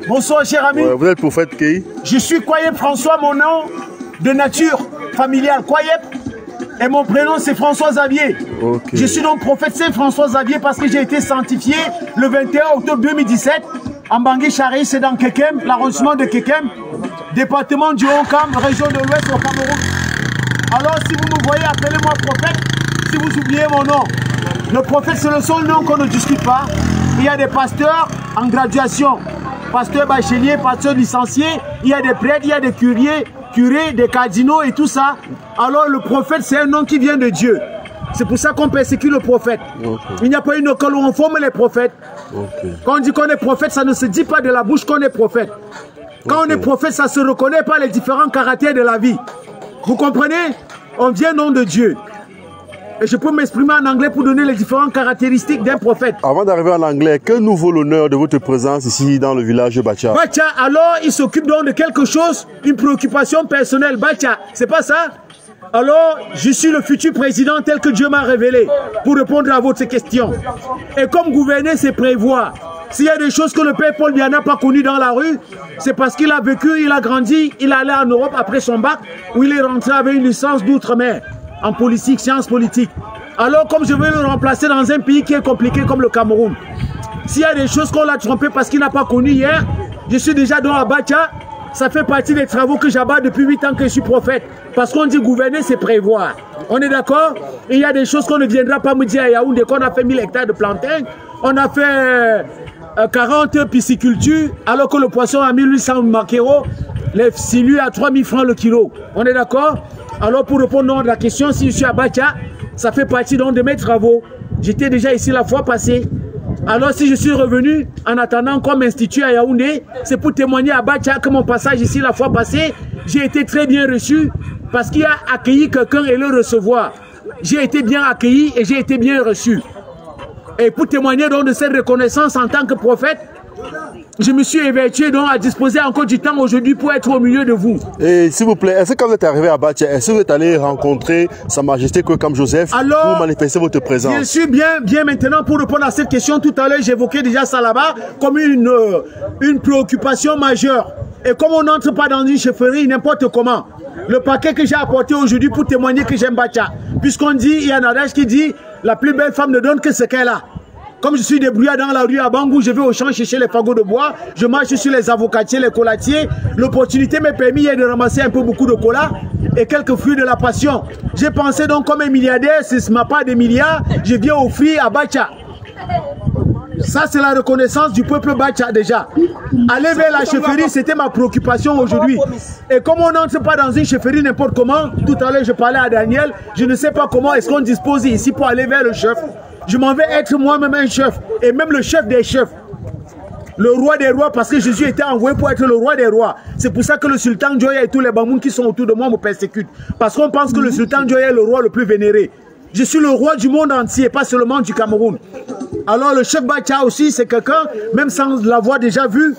Bonsoir cher ami. Vous êtes prophète qui? Je suis Kwayep François, mon nom de nature familiale. Kwayep et mon prénom c'est François Xavier. Okay. Je suis donc prophète Saint François Xavier parce que j'ai été sanctifié le 21 octobre 2017 en Bangui Chari, c'est dans Kekem, l'arrondissement de Kekem, département du Haut-Kam, région de l'Ouest au Cameroun. Alors si vous me voyez, appelez-moi prophète si vous oubliez mon nom. Le prophète c'est le seul nom qu'on ne discute pas. Il y a des pasteurs en graduation. Pasteur bachelier, pasteur licencié, il y a des prêtres, il y a des curés, des cardinaux et tout ça. Alors le prophète, c'est un nom qui vient de Dieu. C'est pour ça qu'on persécute le prophète. Okay. Il n'y a pas une école où on forme les prophètes. Okay. Quand on dit qu'on est prophète, ça ne se dit pas de la bouche qu'on est prophète. Quand on est prophète, ça se reconnaît par les différents caractères de la vie. Vous comprenez? On vient nom de Dieu. Et je peux m'exprimer en anglais pour donner les différentes caractéristiques d'un prophète. Avant d'arriver en anglais, que nous vaut l'honneur de votre présence ici dans le village de Bacha? Bacha, alors il s'occupe donc de quelque chose, une préoccupation personnelle. Bacha, c'est pas ça? Alors, je suis le futur président tel que Dieu m'a révélé pour répondre à votre question. Et comme gouverner, c'est prévoir. S'il y a des choses que le père Paul Biya n'a pas connues dans la rue, c'est parce qu'il a vécu, il a grandi, il est allé en Europe après son bac, où il est rentré avec une licence d'outre-mer. En politique, sciences politiques. Alors, comme je veux le remplacer dans un pays qui est compliqué comme le Cameroun, s'il y a des choses qu'on l'a trompé parce qu'il n'a pas connu hier, je suis déjà dans Abacha. Ça fait partie des travaux que j'abats depuis 8 ans que je suis prophète. Parce qu'on dit gouverner, c'est prévoir. On est d'accord? Il y a des choses qu'on ne viendra pas me dire à Yaoundé, qu'on a fait 1000 hectares de plantains, on a fait 40 piscicultures, alors que le poisson à 1800 maquereaux, les silus à 3000 francs le kilo. On est d'accord? Alors pour répondre à la question, si je suis à Bacha, ça fait partie donc de mes travaux. J'étais déjà ici la fois passée. Alors si je suis revenu en attendant comme institut à Yaoundé, c'est pour témoigner à Bacha que mon passage ici la fois passée, j'ai été très bien reçu parce qu'il a accueilli quelqu'un et le recevoir. J'ai été bien accueilli et j'ai été bien reçu. Et pour témoigner donc de cette reconnaissance en tant que prophète, je me suis évertué donc à disposer encore du temps aujourd'hui pour être au milieu de vous. Et s'il vous plaît, est-ce que quand vous êtes arrivé à Bacha, est-ce que vous êtes allé rencontrer Sa Majesté Kwekam Joseph pour manifester votre présence? Je suis bien maintenant pour répondre à cette question. Tout à l'heure, j'évoquais déjà ça là-bas comme une préoccupation majeure. Et comme on n'entre pas dans une chefferie n'importe comment, le paquet que j'ai apporté aujourd'hui pour témoigner que j'aime Bacha, puisqu'on dit, il y a un adage qui dit, la plus belle femme ne donne que ce qu'elle a. Comme je suis débrouillard dans la rue à Bangou, je vais au champ chercher les fagots de bois, je marche sur les avocatiers, les colatiers. L'opportunité m'a permis de ramasser un peu beaucoup de cola et quelques fruits de la passion. J'ai pensé donc comme un milliardaire, c'est ma part de milliards, je viens offrir à Bacha. Ça c'est la reconnaissance du peuple Bacha déjà. Aller vers la chefferie, c'était ma préoccupation aujourd'hui. Et comme on n'entre pas dans une chefferie n'importe comment, tout à l'heure je parlais à Daniel, je ne sais pas comment est-ce qu'on dispose ici pour aller vers le chef. Je m'en vais être moi-même un chef, et même le chef des chefs. Le roi des rois, parce que Jésus était envoyé pour être le roi des rois. C'est pour ça que le sultan Joya et tous les Bamoun qui sont autour de moi me persécutent. Parce qu'on pense que le sultan Joya est le roi le plus vénéré. Je suis le roi du monde entier, pas seulement du Cameroun. Alors le chef Bacha aussi, c'est quelqu'un, même sans l'avoir déjà vu,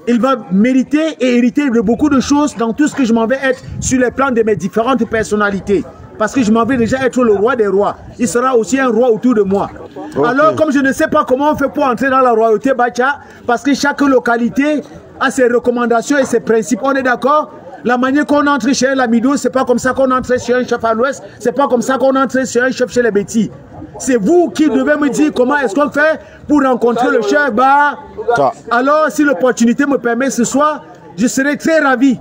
il va mériter et hériter de beaucoup de choses dans tout ce que je m'en vais être sur les plans de mes différentes personnalités. Parce que je m'en vais déjà être le roi des rois. Il sera aussi un roi autour de moi. Okay. Alors, comme je ne sais pas comment on fait pour entrer dans la royauté Bacha, parce que chaque localité a ses recommandations et ses principes. On est d'accord? La manière qu'on entre chez un Lamido, c'est pas comme ça qu'on entre chez un chef à l'ouest, c'est pas comme ça qu'on entre chez un chef chez les Bétis. C'est vous qui devez me dire comment est-ce qu'on fait pour rencontrer le chef Bah. Alors, si l'opportunité me permet ce soir, je serai très ravi.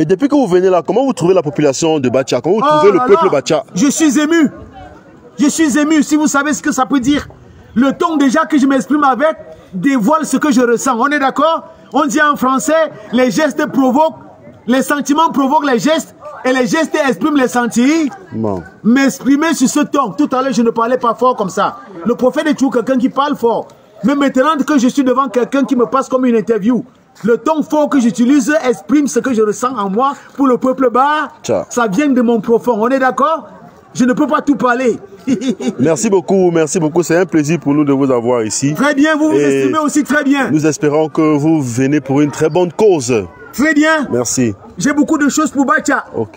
Et depuis que vous venez là, comment vous trouvez la population de Bacha? Comment vous trouvez le peuple Bacha? Je suis ému. Je suis ému, si vous savez ce que ça peut dire. Le ton déjà que je m'exprime avec dévoile ce que je ressens. On est d'accord? On dit en français, les gestes provoquent, les sentiments provoquent les gestes, et les gestes expriment les sentiments. M'exprimer sur ce ton. Tout à l'heure, je ne parlais pas fort comme ça. Le prophète est toujours quelqu'un qui parle fort. Mais maintenant que je suis devant quelqu'un qui me passe comme une interview, le ton fort que j'utilise exprime ce que je ressens en moi pour le peuple bas. Ça vient de mon profond. On est d'accord? Je ne peux pas tout parler. Merci beaucoup, merci beaucoup. C'est un plaisir pour nous de vous avoir ici. Très bien, vous vous estimez aussi très bien. Nous espérons que vous venez pour une très bonne cause. Très bien. Merci. J'ai beaucoup de choses pour Bacha. Ok.